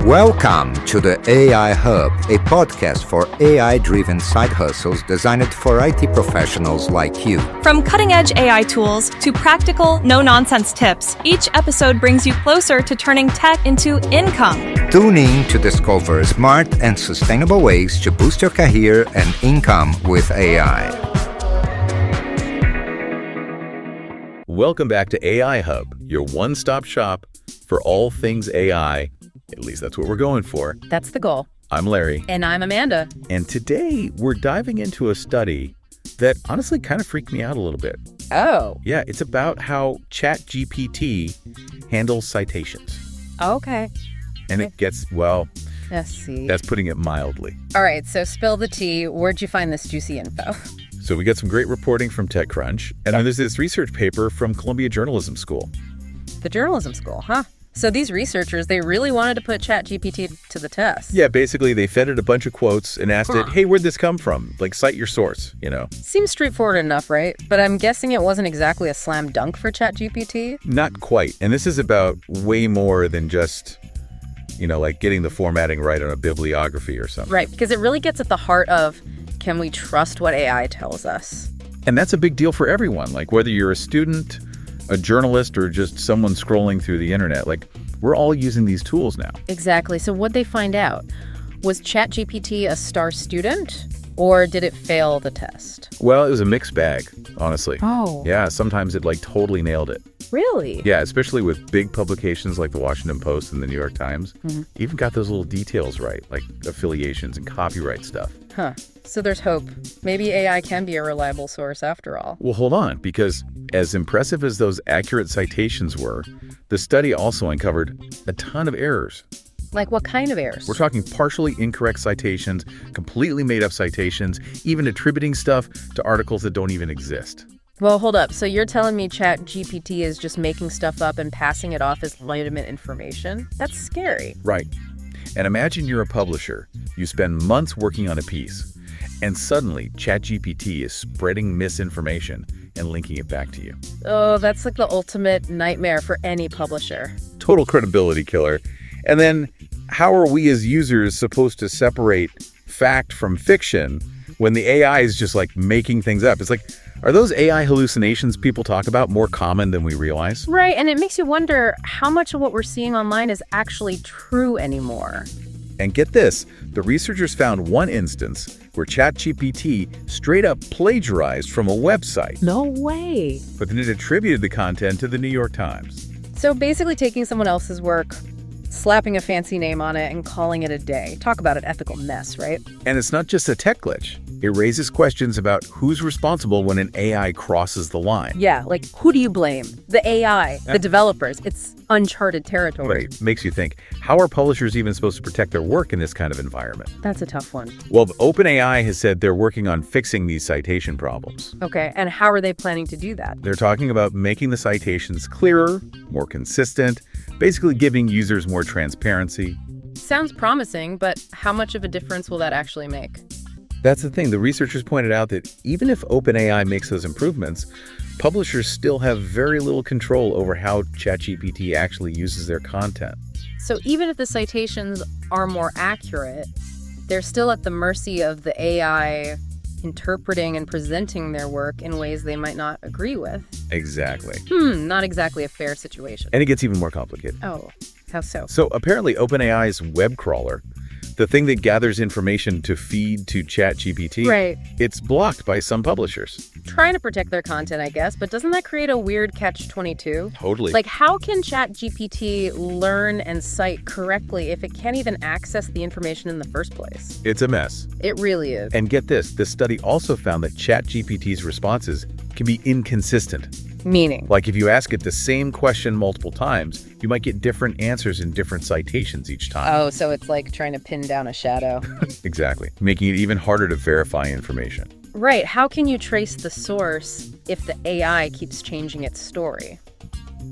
Welcome to the AI Hub, a podcast for AI-driven side hustles designed for IT professionals like you. From cutting-edge AI tools to practical, no-nonsense tips, each episode brings you closer to turning tech into income. Tune in to discover smart and sustainable ways to boost your career and income with AI. Welcome back to AI Hub, your one-stop shop for all things AI. At least that's what we're going for. That's the goal. I'm Larry. And I'm Amanda. And today we're diving into a study that honestly kind of freaked me out a little bit. Oh. Yeah, it's about how ChatGPT handles citations. Okay. And it gets, well, Let's see. that's putting it mildly. All right, so spill the tea. Where'd you find this juicy info? So we got some great reporting from TechCrunch, and then there's this research paper from Columbia Journalism School. The journalism school, huh? So these researchers, they really wanted to put ChatGPT to the test. Yeah, basically they fed it a bunch of quotes and asked it, hey, where'd this come from? Like, cite your source, you know? Seems straightforward enough, right? But I'm guessing it wasn't exactly a slam dunk for ChatGPT. Not quite. And this is about way more than just, like getting the formatting right on a bibliography or something. Right, because it really gets at the heart of, can we trust what AI tells us? And that's a big deal for everyone. Like, whether you're a student, a journalist, or just someone scrolling through the internet, like, we're all using these tools now. Exactly. So what'd they find out? Was ChatGPT a star student, or did it fail the test? Well, it was a mixed bag, honestly. Oh. Yeah, sometimes it totally nailed it. Really? Yeah, especially with big publications like the Washington Post and the New York Times. Mm-hmm. Even got those little details right, like affiliations and copyright stuff. Huh. So there's hope. Maybe AI can be a reliable source after all. Well, hold on, because as impressive as those accurate citations were, the study also uncovered a ton of errors. Like what kind of errors? We're talking partially incorrect citations, completely made up citations, even attributing stuff to articles that don't even exist. Well, hold up. So you're telling me ChatGPT is just making stuff up and passing it off as legitimate information? That's scary. Right. And imagine you're a publisher. You spend months working on a piece, and suddenly ChatGPT is spreading misinformation and linking it back to you. Oh, that's like the ultimate nightmare for any publisher. Total credibility killer. And then how are we as users supposed to separate fact from fiction when the AI is just making things up? It's like, are those AI hallucinations people talk about more common than we realize? Right, and it makes you wonder how much of what we're seeing online is actually true anymore. And get this, the researchers found one instance where ChatGPT straight up plagiarized from a website. No way. But then it attributed the content to the New York Times. So basically taking someone else's work, slapping a fancy name on it, and calling it a day. Talk about an ethical mess, right? And it's not just a tech glitch. It raises questions about who's responsible when an AI crosses the line. Yeah, who do you blame? The AI, the developers. It's uncharted territory. Right. Makes you think, how are publishers even supposed to protect their work in this kind of environment? That's a tough one. Well, OpenAI has said they're working on fixing these citation problems. Okay, and how are they planning to do that? They're talking about making the citations clearer, more consistent, basically giving users more transparency. Sounds promising, but how much of a difference will that actually make? That's the thing. The researchers pointed out that even if OpenAI makes those improvements, publishers still have very little control over how ChatGPT actually uses their content. So even if the citations are more accurate, they're still at the mercy of the AI interpreting and presenting their work in ways they might not agree with. Exactly. Not exactly a fair situation. And it gets even more complicated. Oh, how so? So apparently OpenAI's web crawler, the thing that gathers information to feed to ChatGPT, right, it's blocked by some publishers. Trying to protect their content, I guess, but doesn't that create a weird catch-22? Totally. How can ChatGPT learn and cite correctly if it can't even access the information in the first place? It's a mess. It really is. And get this study also found that ChatGPT's responses can be inconsistent. Meaning? Like if you ask it the same question multiple times, you might get different answers in different citations each time. Oh, so it's like trying to pin down a shadow. Exactly. Making it even harder to verify information. Right. How can you trace the source if the AI keeps changing its story?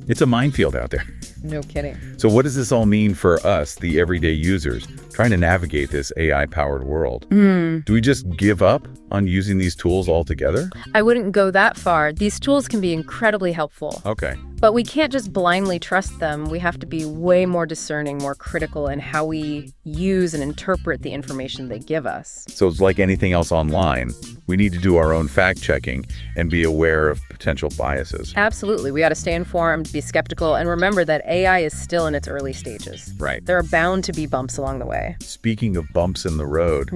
It's a minefield out there. No kidding. So what does this all mean for us, the everyday users, trying to navigate this AI-powered world? Do we just give up on using these tools altogether? I wouldn't go that far. These tools can be incredibly helpful. Okay. But we can't just blindly trust them. We have to be way more discerning, more critical in how we use and interpret the information they give us. So it's like anything else online. We need to do our own fact-checking and be aware of potential biases. Absolutely. We got to stay informed, be skeptical, and remember that AI is still in its early stages. Right. There are bound to be bumps along the way. Speaking of bumps in the road,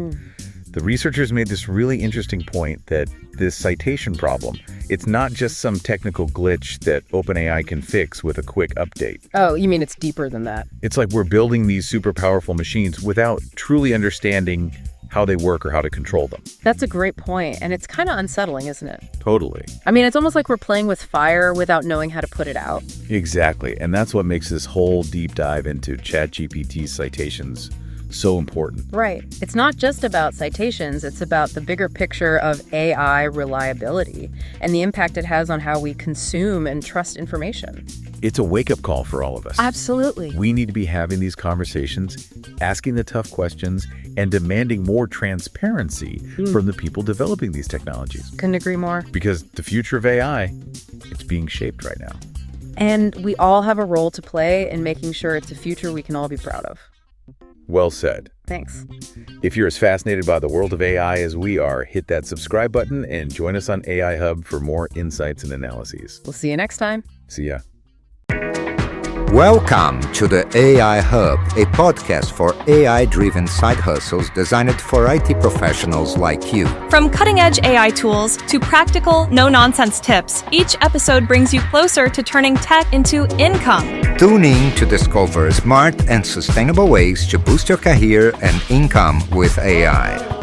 the researchers made this really interesting point that this citation problem, it's not just some technical glitch that OpenAI can fix with a quick update. Oh, you mean it's deeper than that? It's like we're building these super powerful machines without truly understanding how they work or how to control them. That's a great point, and it's kind of unsettling, isn't it? Totally. I mean, it's almost like we're playing with fire without knowing how to put it out. Exactly. And that's what makes this whole deep dive into ChatGPT citations so important. Right. It's not just about citations, it's about the bigger picture of AI reliability and the impact it has on how we consume and trust information. It's a wake-up call for all of us. Absolutely. We need to be having these conversations, asking the tough questions, and demanding more transparency from the people developing these technologies. Couldn't agree more. Because the future of AI, it's being shaped right now. And we all have a role to play in making sure it's a future we can all be proud of. Well said. Thanks. If you're as fascinated by the world of AI as we are, hit that subscribe button and join us on AI Hub for more insights and analyses. We'll see you next time. See ya. Welcome to the AI Hub, a podcast for AI-driven side hustles designed for IT professionals like you. From cutting-edge AI tools to practical, no-nonsense tips, each episode brings you closer to turning tech into income. Tune in to discover smart and sustainable ways to boost your career and income with AI.